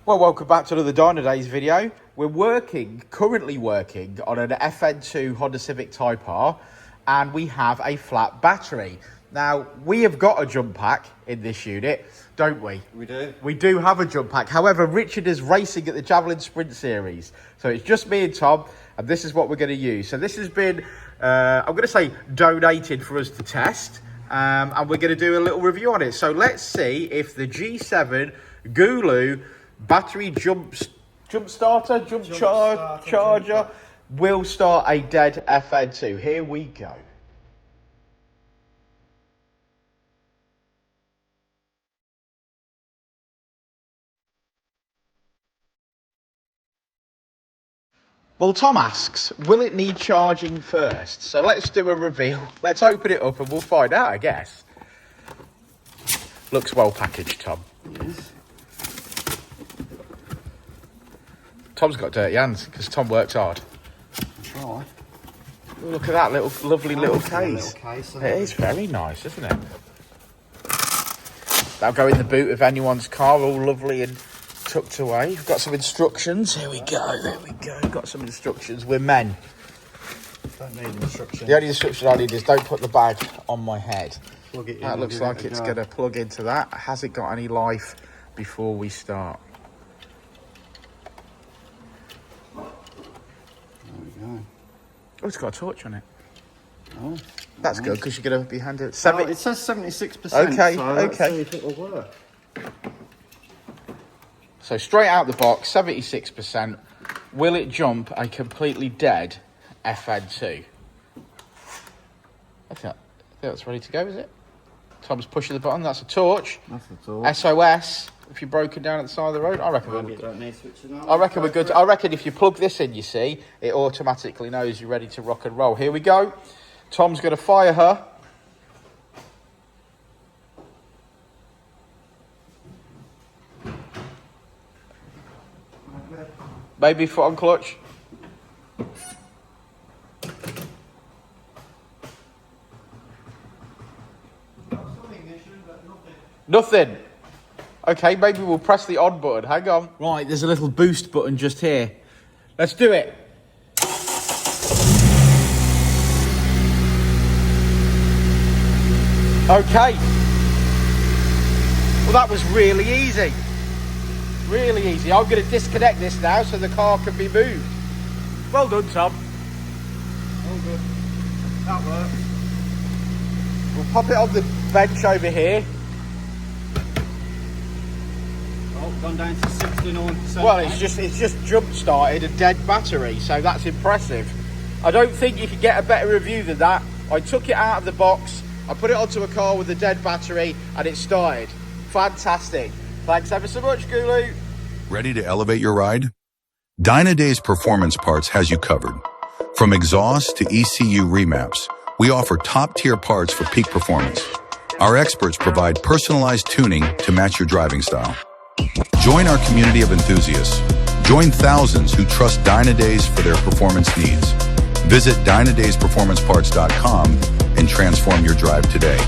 Well, welcome back to another Dyna Days video. We're currently working on an FN2 Honda Civic Type R, and we have a flat battery. Now, we have got a jump pack in this unit, don't we? We do. We do have a jump pack. However, Richard is racing at the Javelin Sprint Series. So it's just me and Tom, and this is what we're going to use. So this has been, I'm going to say, donated for us to test, and we're going to do a little review on it. So let's see if the G7 Gooloo battery jump charger will start a dead FN2. Here we go. Well, Tom asks, will it need charging first? So let's do a reveal. Let's open it up and we'll find out, I guess. Looks well packaged, Tom. Yes. Tom's got dirty hands because Tom works hard. Try. Oh, look at that lovely little case. It is very nice, isn't it? That'll go in the boot of anyone's car, all lovely and tucked away. We've got some instructions. Here we go. There we go. Got some instructions. We're men. Don't need instructions. The only instruction I need is don't put the bag on my head. Plug it in. That looks like it's going to plug into that. Has it got any life before we start? Oh, it's got a torch on it. Oh, that's nice. Good because you're going to be handed it. Oh, it says 76%. Okay, so okay. Let's see if it will work. So straight out the box, 76%. Will it jump a completely dead FN2? I think that's ready to go, is it? Tom's pushing the button. That's a torch. That's a torch. SOS. If you're broken down at the side of the road, I reckon we're good. I reckon we're good. I reckon if you plug this in, you see, it automatically knows you're ready to rock and roll. Here we go. Tom's going to fire her. Maybe foot on clutch. Nothing. Okay, maybe we'll press the on button. Hang on. Right, there's a little boost button just here. Let's do it. Okay. Well, that was really easy. Really easy. I'm going to disconnect this now so the car can be moved. Well done, Tom. All good. That works. We'll pop it on the bench over here. Oh, gone down to 69%. Well, it's just jump started a dead battery, so that's impressive. I don't think you can get a better review than that. I took it out of the box, I put it onto a car with a dead battery, and it started. Fantastic. Thanks ever so much, Gooloo. Ready to elevate your ride? Dyna Days Performance Parts has you covered. From exhaust to ECU remaps, we offer top-tier parts for peak performance. Our experts provide personalized tuning to match your driving style. Join our community of enthusiasts. Join thousands who trust Dyna Days for their performance needs. Visit DynaDaysPerformanceParts.com and transform your drive today.